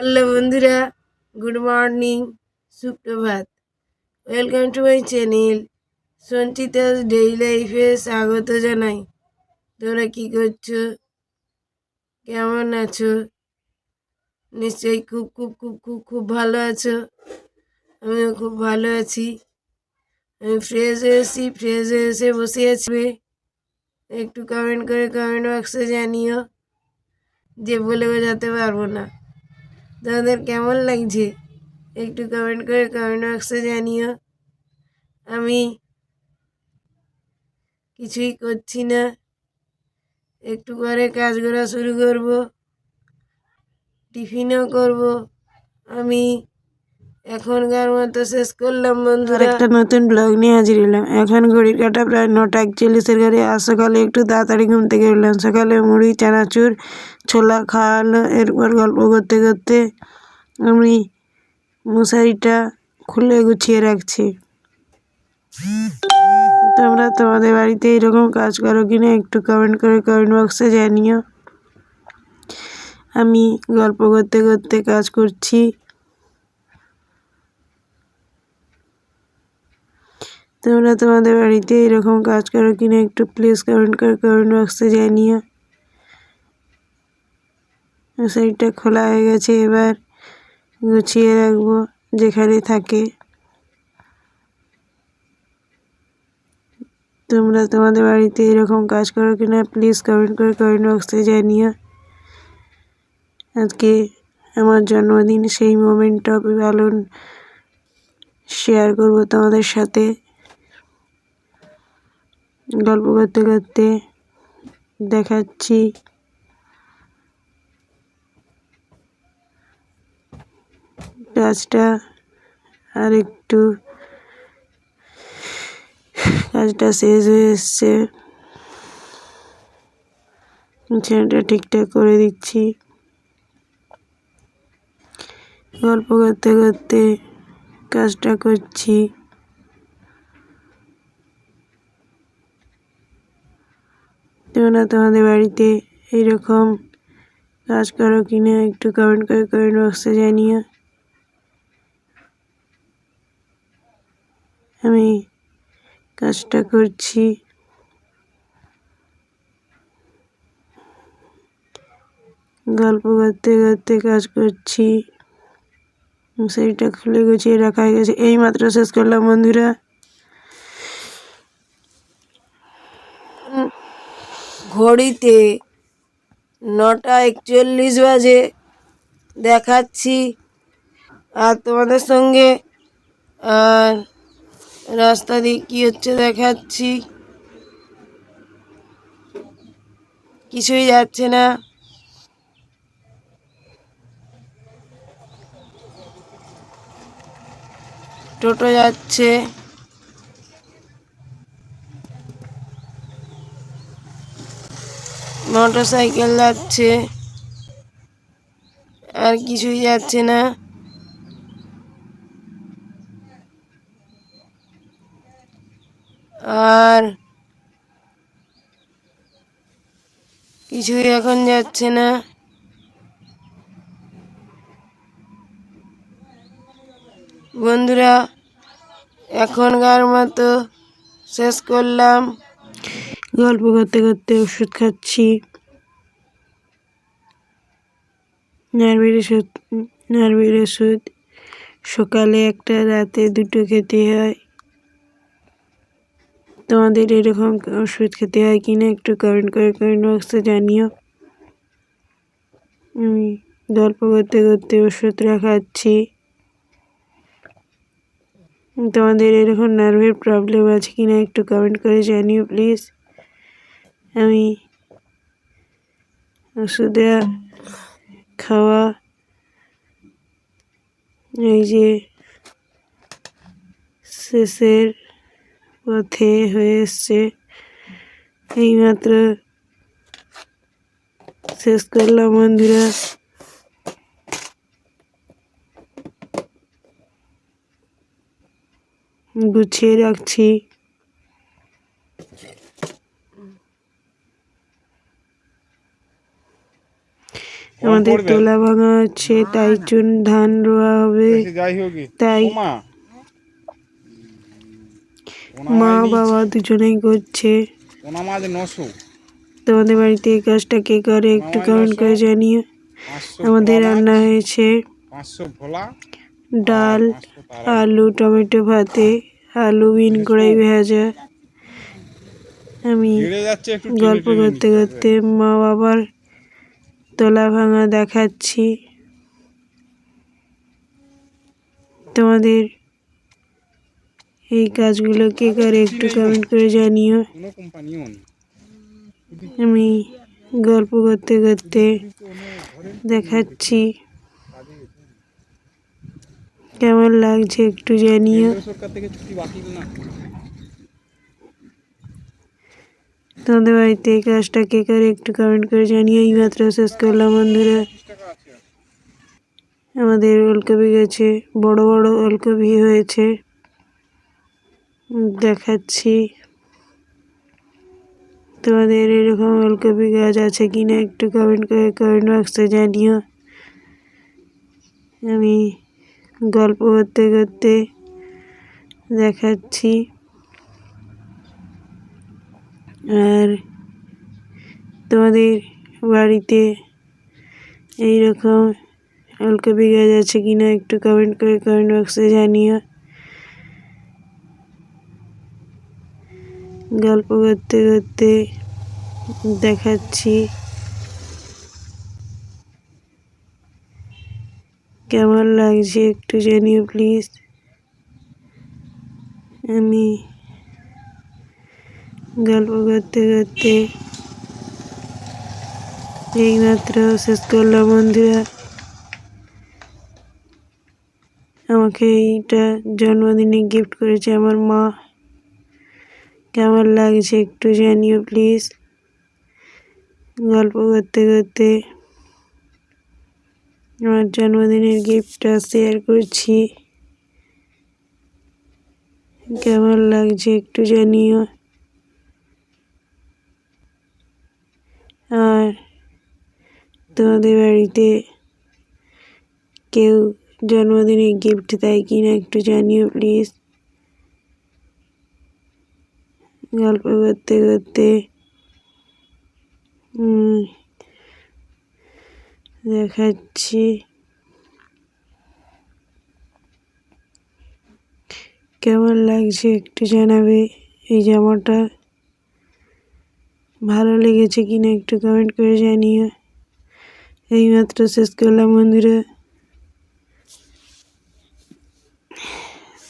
Hello বন্ধুরা, good morning, সুপ্রভাত। Welcome to my channel Sanchita's daily লাইফে স্বাগত জানাই। তোমরা কি করছো, কেমন আছো? নিশ্চয়ই খুব খুব খুব খুব খুব ভালো আছো। আমিও খুব ভালো আছি। আমি ফ্রেশ হয়ে এসে বসে আছি। একটু কমেন্ট করে কমেন্ট বক্সে জানিও, যে বলে বোঝাতে পারবো না। তোমাদের কেমন লাগছে একটু কমেন্ট করে কমেন্ট বক্সে জানিও। আমি কিছুই করছি না, একটু পরে কাজ করা শুরু করব, টিফিনও করব। আমি এখনকার মতো শেষ করলাম বন্ধুরা। একটা নতুন ব্লগ নিয়ে হাজির হলাম। এখন ঘড়ির কাঁটা প্রায় 9:41 ঘরে। আর সকালে একটু তাড়াতাড়ি ঘুম থেকে উঠলাম। সকালে মুড়ি, চানাচুর, ছোলা খাওয়ালো। এরপর গল্প করতে করতে আমি মশারিটা খুলে গুছিয়ে রাখছি। তোমরা তোমাদের বাড়িতে এরকম কাজ করো কিনা একটু কমেন্ট করে কমেন্ট বক্সে জানিও। আমি গল্প করতে করতে কাজ করছি। তোমরা তোমাদের বাড়িতে এরকম কাজ করো কিনা একটু প্লিজ কমেন্ট করে কমেন্ট বক্সে জানিও। মশারিটা খোলা হয়ে গেছে, এবার গুছিয়ে রাখবো যেখানে থাকে। তোমরা তোমাদের বাড়িতে এরকম কাজ করো কিনা প্লিজ কমেন্ট করে কমেন্ট বক্সে জানিও। আজকে আমার জন্মদিন, সেই মোমেন্টটা ভালো শেয়ার করবো তোমাদের সাথে। গল্প করতে করতে দেখাচ্ছি। কাজটা আর একটু, কাজটা শেষ হয়ে এসছে। ছেলেটা ঠিকঠাক করে দিচ্ছি। গল্প করতে করতে কাজটা করছি। তোমরা তোমাদের বাড়িতে এইরকম কাজ করো কিনা একটু কমেন্ট করে কমেন্ট বক্সে জানিও। আমি কাজটা করছি। গল্প করতে করতে কাজ করছি। মশারিটা খুলে গুছিয়ে রাখা হয়ে গেছে। এই মাত্র শেষ করলাম বন্ধুরা। ঘড়িতে 9:41 বাজে দেখাচ্ছি। আর তোমাদের সঙ্গে আর রাস্তা দিয়ে কী হচ্ছে দেখাচ্ছি। কিছুই যাচ্ছে না। টোটো যাচ্ছে, মোটর সাইকেল যাচ্ছে, আর কিছুই যাচ্ছে না। আর কিছুই এখন যাচ্ছে না। বন্ধুরা, এখনকার মতো শেষ করলাম। গল্প করতে করতে ওষুধ খাচ্ছি। নার্ভের ওষুধ সকালে একটা, রাতে 2টো খেতে হয়। তোমাদের এরকম ওষুধ খেতে হয় কিনা একটু কমেন্ট করে কমেন্ট বক্সে জানিও। আমি গল্প করতে করতে ওষুধটা খাচ্ছি। তোমাদের এরকম নার্ভের প্রবলেম আছে কিনা একটু কমেন্ট করে জানিও প্লিজ। আমি ওষুধে খাওয়া এই যে শেষের পথে হয়ে এসছে। এইমাত্র শেষ করলাম বন্ধুরা। গুছিয়ে রাখছি। আমাদের তোলা ভাঙা হচ্ছে, তাই ধান রোয়া হবে। তাই মা বাবা দুজনেই করছে। তোমাদের বাড়িতে এই কাজটা কে করে একটু কমেন্ট করে জানিও। আমাদের রান্না হয়েছে ডাল, আলু, টমেটো ভাতে, আলু বিন কড়াই ভাজা। আমি গল্প করতে করতে মা বাবার তোলা ভাঙা দেখাচ্ছি। তোমাদের এই কাজগুলো কে করে একটু কমেন্ট করে জানিও। আমি গল্প করতে করতে দেখাচ্ছি, কেমন লাগছে একটু জানিও। তোমাদের বাড়িতে এই কাজটা কে করে একটু কমেন্ট করে জানিও। এইমাত্র শেষ করলাম বন্ধুরা। আমাদের ওলকপি গাছে বড় বড় ওলকপি হয়েছে, দেখাচ্ছি। তোমাদের এরকম ওলকপি গাছ আছে কিনা একটু কমেন্ট করে কমেন্ট বক্সে জানিও। আমি গল্প করতে করতে দেখাচ্ছি। আর তোমাদের বাড়িতে এইরকম ওলকপি গাছ আছে কিনা একটু কমেন্ট করে কমেন্ট বক্সে জানিও। গল্প করতে করতে দেখাচ্ছি, কেমন লাগছে একটু জানিও প্লিজ। আমি গল্প করতে করতে এইমাত্র শেষ করলাম বন্ধুরা। আমাকে এইটা জন্মদিনে গিফট করেছে আমার মা। কেমন লাগছে একটু জানিও প্লিজ। গল্প করতে করতে আমার জন্মদিনের গিফটটা শেয়ার করছি, কেমন লাগছে একটু জানিও। আর তোমাদের বাড়িতে কেউ জন্মদিনে গিফট দেয় কিনা একটু জানিও প্লিজ। গল্প করতে করতে দেখাচ্ছি, কেমন লাগছে একটু জানাবে। এই জামাটা ভালো লেগেছে কিনা একটু কমেন্ট করে জানিও। এইমাত্র শেষ করলাম বন্ধুরা।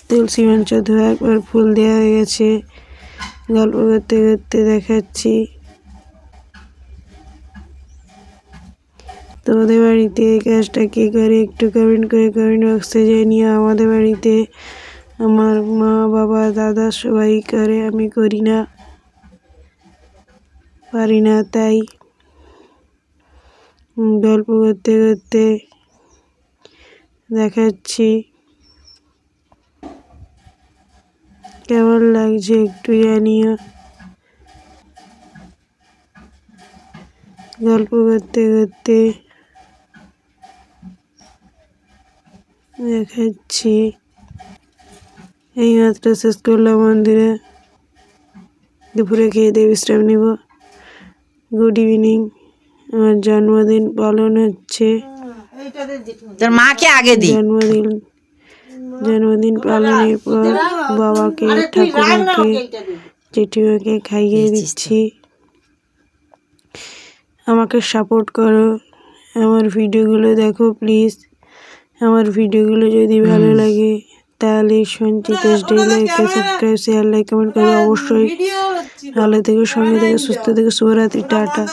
তুলসী মঞ্চ ধোয়া একবার ফুল দেওয়া হয়ে গেছে। গল্প করতে করতে দেখাচ্ছি। তোমাদের বাড়িতে এই কাজটা কে করে একটু কমেন্ট করে কমেন্ট বক্সে জানিও। আমাদের বাড়িতে আমার মা বাবা দাদা সবাই করে, আমি করি না, পারি না। তাই গল্প করতে করতে দেখাচ্ছি, কেমন লাগছে একটু জানিও। গল্প করতে করতে দেখাচ্ছি। এইমাত্র শেষ করলাম বন্ধুরা। দুপুরে খেয়ে দিয়ে বিশ্রাম নিব। Good evening. আমার জন্মদিন পালন হচ্ছে। তোর মাকে আগে দি। জন্মদিন পালনের পর বাবাকে, ঠাকুমাকে, জেঠিমাকে খাইয়ে দিচ্ছি। আমাকে সাপোর্ট করো, আমার ভিডিওগুলো দেখো প্লিজ। আমার ভিডিওগুলো যদি ভালো লাগে তাহলে সঞ্চিতাস ডেইলি লাইফকে সাবস্ক্রাইব, শেয়ার, লাইক, কমেন্ট করবে অবশ্যই। ভালো থেকো, সঙ্গে থেকে, সুস্থ থেকে, শুভরাত্রি, টাটা।